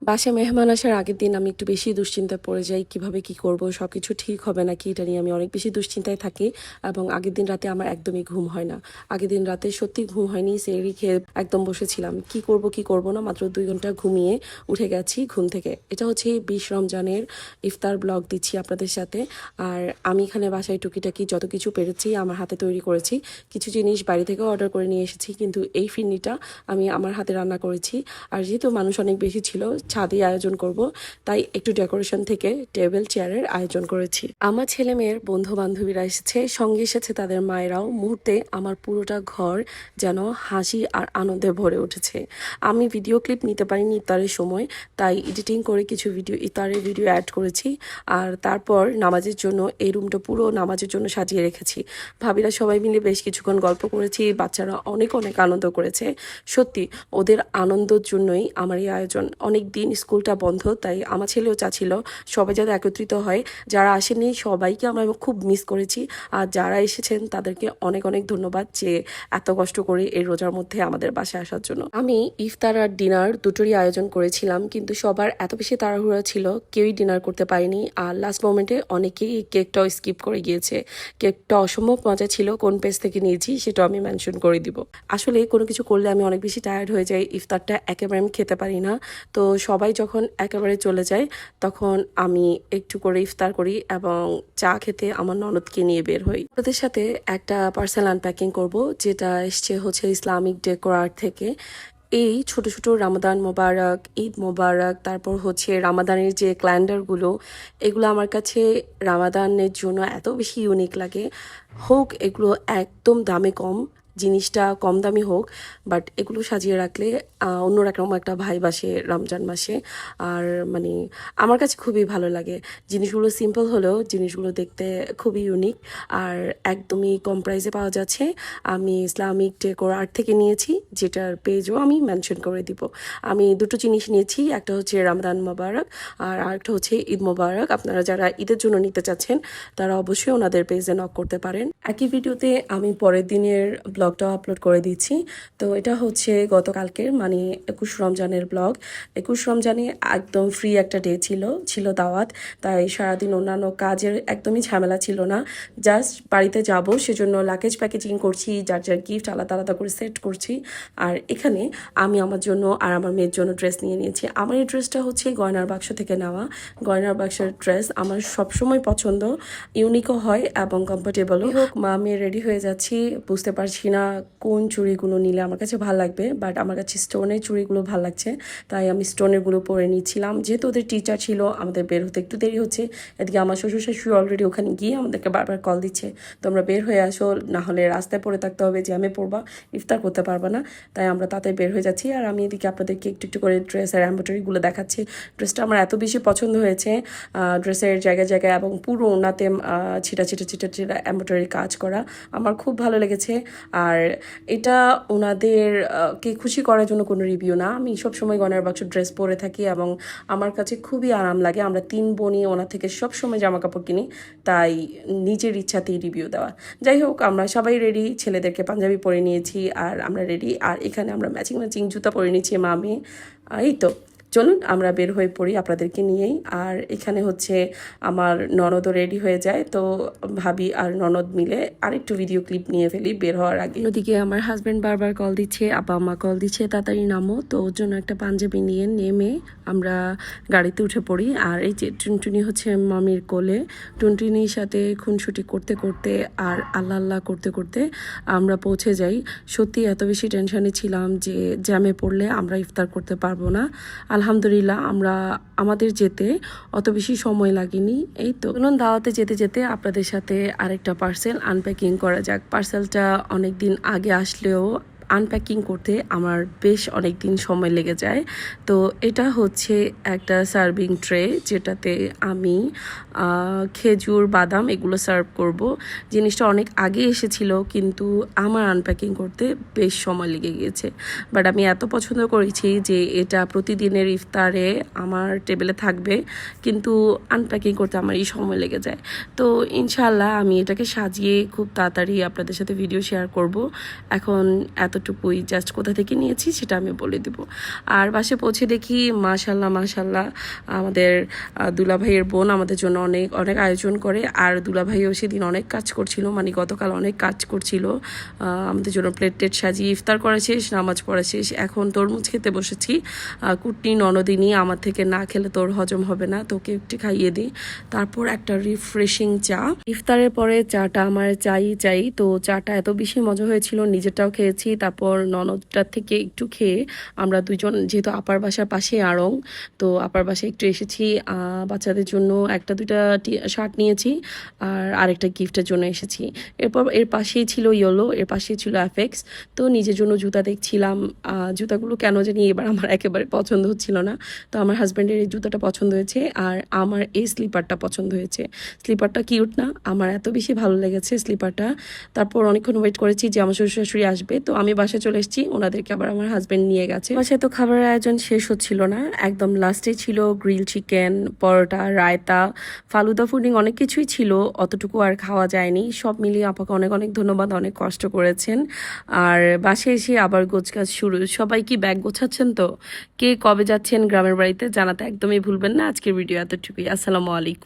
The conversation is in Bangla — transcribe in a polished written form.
বাসায় মেহমান আসার আগের দিন আমি একটু বেশি দুশ্চিন্তায় পড়ে যাই কিভাবে কি করব সবকিছু ঠিক হবে নাকি এটা নিয়ে আমি অনেক বেশি দুশ্চিন্তায় থাকি এবং আগের দিন রাতে আমার একদমই ঘুম হয় না। আগের দিন রাতে সত্যি ঘুম হয়নি, সেহরি খেয়ে একদম বসেছিলাম কি করব না, মাত্র 2 ঘন্টা ঘুমিয়ে উঠে গেছি ঘুম থেকে। এটা হচ্ছে 20 রমজানের ইফতার ব্লগ দিচ্ছি আপনাদের সাথে। আর আমি এখানে বাসায় টুকিটাকি যত কিছু পেরেছি আমার হাতে তৈরি করেছি। কিছু জিনিস বাড়ি থেকে অর্ডার করে নিয়ে এসেছি, কিন্তু এই ফিরনিটা আমি আমার হাতে রান্না করেছি। আর যেহেতু মানুষ অনেক বেশি ছিল, ছাদে আয়োজন করব, তাই একটু ডেকোরেশন থেকে টেবিল চেয়ারের আয়োজন করেছি। আমার ছেলে মেয়ের বন্ধু বান্ধবীরা এসেছে, সঙ্গে এসেছে তাদের মায়েরাও। মুহূর্তে আমার পুরোটা ঘর যেন হাসি আর আনন্দে ভরে উঠেছে। আমি ভিডিও ক্লিপ নিতে পারিনি ইফতারের সময়, তাই এডিটিং করে কিছু ইফতারের ভিডিও অ্যাড করেছি। আর তারপর নামাজের জন্য এই রুমটা পুরো নামাজের জন্য সাজিয়ে রেখেছি। ভাবিরা সবাই মিলে বেশ কিছুক্ষণ গল্প করেছি, বাচ্চারা অনেক অনেক আনন্দ করেছে। সত্যি ওদের আনন্দের জন্যই আমার এই আয়োজন। অনেক দিন স্কুলটা বন্ধ, তাই আমার ছেলেও চাচ্ছিল সবাই যাতে একত্রিত হয়। যারা আসেনি সবাইকে আমরা খুব মিস করেছি, আর যারা এসেছেন তাদেরকে অনেক অনেক ধন্যবাদ যে এত কষ্ট করে এই রোজার মধ্যে আমাদের বাসায় আসার জন্য। আমি ইফতার আর ডিনার দুটোরই আয়োজন করেছিলাম, কিন্তু সবার এত বেশি তাড়াহুড়া ছিল কেউই ডিনার করতে পারেনি। আর লাস্ট মোমেন্টে অনেকেই কেকটাও স্কিপ করে গিয়েছে। কেকটা অসম্ভব মজা ছিল, কোন পেজ থেকে নিয়েছি সেটাও আমি মেনশন করে দিব। আসলে কোনো কিছু করলে আমি অনেক বেশি টায়ার্ড হয়ে যাই, ইফতারটা একেবারে আমি খেতে পারি না। তো সবাই যখন একেবারে চলে যায় তখন আমি একটু করে ইফতার করি এবং চা খেতে আমার ননদকে নিয়ে বের হই। ওদের সাথে একটা পার্সেল আনপ্যাকিং করব, যেটা এসছে হচ্ছে ইসলামিক ডেকোর আর্ট থেকে। এই ছোট ছোট রামাদান মোবারক, ঈদ মোবারক, তারপর হচ্ছে রামাদানের যে ক্যালেন্ডারগুলো, এগুলো আমার কাছে রামাদানের জন্য এত বেশি ইউনিক লাগে। হোক এগুলো একদম দামে কম, জিনিসটা কম দামি হোক, বাট এগুলো সাজিয়ে রাখলে অন্যরকম একটা ভাইব আসে রমজান মাসে। আর মানে আমার কাছে খুবই ভালো লাগে। জিনিসগুলো সিম্পল হলেও জিনিসগুলো দেখতে খুবই ইউনিক আর একদমই কম প্রাইসে পাওয়া যাচ্ছে। আমি ইসলামিক ডেকোর আর্ট থেকে নিয়েছি, যেটার পেজও আমি মেনশন করে দিব। আমি দুটো জিনিস নিয়েছি, একটা হচ্ছে রামাদান মোবারক আর আরেকটা হচ্ছে ঈদ মোবারক। আপনারা যারা ঈদের জন্য নিতে চাচ্ছেন তারা অবশ্যই ওনাদের পেজে নক করতে পারেন। একই ভিডিওতে আমি পরের দিনের ব্লগটাও আপলোড করে দিচ্ছি। তো এটা হচ্ছে গতকালকের, মানে 21 রমজানের ব্লগ। 21 রমজানে একদম ফ্রি একটা ডে ছিল দাওয়াত, তাই সারাদিন অন্যান্য কাজের একদমই ঝামেলা ছিল না। জাস্ট বাড়িতে যাব সেজন্য লাগেজ প্যাকেজিং করছি, যার যার গিফট আলাদা আলাদা করে সেট করছি। আর এখানে আমি আমার জন্য আর আমার মেয়ের জন্য ড্রেস নিয়ে নিয়েছি। আমার এই ড্রেসটা হচ্ছে গয়নার বাক্স থেকে নেওয়া। গয়নার বাক্সের ড্রেস আমার সবসময় পছন্দ, ইউনিকও হয় এবং কমফোর্টেবলও। হোক মা আমি রেডি হয়ে যাচ্ছি, বুঝতে পারছি না কোন চুড়িগুলো নিলে আমার কাছে ভালো লাগবে, বাট আমার কাছে স্টোনের চুড়িগুলো ভালো লাগছে, তাই আমি স্টোনেরগুলো পরে নিচ্ছিলাম। যেহেতু ওদের টিচার ছিল, আমাদের বের হতে একটু দেরি হচ্ছে। এদিকে আমার শ্বশুর শাশুড়ি অলরেডি ওখানে গিয়ে আমাদেরকে বারবার কল দিচ্ছে, তোমরা বের হয়ে আসো, না হলে রাস্তায় পড়ে থাকতে হবে, জ্যামে পড়বা, ইফতার করতে পারবা না। তাই আমরা তাতে বের হয়ে যাচ্ছি। আর আমি এদিকে আপনাদেরকে একটু একটু করে ড্রেসের এমব্রয়ডারিগুলো দেখাচ্ছি। ড্রেসটা আমার এত বেশি পছন্দ হয়েছে, ড্রেসের জায়গায় জায়গায় এবং পুরো ওনাতে ছিটা ছিটা ছিটা ছিটা এমব্রয়ডারি কাজ করা আমার খুব ভালো লেগেছে। আর এটা ওনাদের কে খুশি করার জন্য কোনো রিভিউ না। আমি সবসময় গয়নার বাক্স ড্রেস পরে থাকি এবং আমার কাছে খুবই আরাম লাগে। আমরা 3 বোনই ওনার থেকে সবসময় জামা কাপড় কিনি, তাই নিজের ইচ্ছাতেই রিভিউ দেওয়া। যাই হোক, আমরা সবাই রেডি, ছেলেদেরকে পাঞ্জাবি পরে নিয়েছি আর আমরা রেডি। আর এখানে আমরা ম্যাচিং ম্যাচিং জুতা পরে নিয়েছি মা মেয়ে। এই তো চলুন আমরা বের হয়ে পড়ি আপনাদেরকে নিয়েই। আর এখানে হচ্ছে আমার ননদও রেডি হয়ে যায়, তো ভাবি আর ননদ মিলে আরেকটু ভিডিও ক্লিপ নিয়ে ফেলি বের হওয়ার আগে। ওদিকে আমার হাজব্যান্ড বারবার কল দিচ্ছে, আব্বা আম্মা কল দিচ্ছে তাড়াতাড়ি নামো, তো ওর জন্য একটা পাঞ্জাবি নিয়ে নেমে আমরা গাড়িতে উঠে পড়ি। আর এই যে টুনটুনি হচ্ছে মামির কোলে, টুনটুনির সাথে খুনসুটি করতে করতে আর আল্লাহ আল্লাহ করতে করতে আমরা পৌঁছে যাই। সত্যি এত বেশি টেনশনে ছিলাম যে জ্যামে পড়লে আমরা ইফতার করতে পারবো না। আলহামদুলিল্লাহ আমরা আমাদের যেতে অত বেশি সময় লাগেনি। এই তো চলুন দাওয়াতে যেতে যেতে আপনাদের সাথে আরেকটা পার্সেল আনপ্যাকিং করা যাক। পার্সেলটা অনেক দিন আগে আসলেও আনপ্যাকিং করতে আমার বেশ অনেক দিন সময় লেগে যায়। তো এটা হচ্ছে একটা সার্ভিং ট্রে, যেটাতে আমি খেজুর বাদাম এগুলো সার্ভ করব। জিনিসটা অনেক আগে এসেছিল, কিন্তু আমার আনপ্যাকিং করতে বেশ সময় লেগে গিয়েছে। বাট আমি এত পছন্দ করেছি যে এটা প্রতিদিনের ইফতারে আমার টেবিলে থাকবে, কিন্তু আনপ্যাকিং করতে আমার এই সময় লেগে যায়। তো ইনশাল্লাহ আমি এটাকে সাজিয়ে খুব তাড়াতাড়ি আপনাদের সাথে ভিডিও শেয়ার করব। এখন এত এতটুকুই, জাস্ট কোথা থেকে নিয়েছি সেটা আমি বলে দেব। আর বাসে পৌঁছে দেখি মাশাল্লাহ মাশাল্লাহ আমাদের দুলাভাইয়ের বোন আমাদের জন্য অনেক অনেক আয়োজন করে। আর দুলাভাইও সেদিন অনেক কাজ করছিল, মানে গতকাল অনেক কাজ করছিল, আমাদের জন্য প্লেট টেট সাজিয়ে ইফতার করা শেষ, নামাজ পড়া শেষ, এখন তরমুজ খেতে বসেছি। কুটনি ননদিনী আমার থেকে না খেলে তোর হজম হবে না, তোকে একটু খাইয়ে দিই। তারপর একটা রিফ্রেশিং চা, ইফতারের পরে চাটা আমার চাই। তো চাটা এত বেশি মজা হয়েছিল, নিজেরটাও খেয়েছি, তারপর ননদটার থেকে একটু খেয়ে আমরা দুজন, যেহেতু আপার বাসার পাশে আড়ং, তো আপার বাসায় একটু এসেছি, বাচ্চাদের জন্য একটা দুইটা শার্ট নিয়েছি আর আরেকটা গিফটের জন্য এসেছি। এরপর এর পাশেই ছিল ইয়েলো, এর পাশেই ছিল অ্যাফেক্স। তো নিজের জন্য জুতা দেখছিলাম, জুতাগুলো কেন জানি এবার আমার একেবারে পছন্দ হচ্ছিল না। তো আমার হাজব্যান্ডের এই জুতাটা পছন্দ হয়েছে আর আমার এই স্লিপারটা পছন্দ হয়েছে। স্লিপারটা কিউট না, আমার এত বেশি ভালো লেগেছে স্লিপারটা। তারপর অনেকক্ষণ ওয়েট করেছি যে আমার শ্বশুর শাশুড়ি আসবে, তো আমি বাসায় চলে এসেছি, ওনাদেরকে আবার আমার হাজব্যান্ড নিয়ে গেছে। বাসায় তো খাবারের আয়োজন শেষ হচ্ছিল না, একদম লাস্টে ছিল গ্রিল চিকেন, পরোটা, রায়তা, ফালুদা, ফুডিং, অনেক কিছুই ছিল, অতটুকু আর খাওয়া যায়নি। সব মিলিয়ে আপাকে অনেক অনেক ধন্যবাদ, অনেক কষ্ট করেছেন। আর বাসায় এসে আবার গোছগাছ শুরু। সবাই কি ব্যাগ গোছাচ্ছেন? তো কে কবে যাচ্ছেন গ্রামের বাড়িতে জানাতে একদমই ভুলবেন না। আজকের ভিডিও এতটুকুই, আসসালামু আলাইকুম।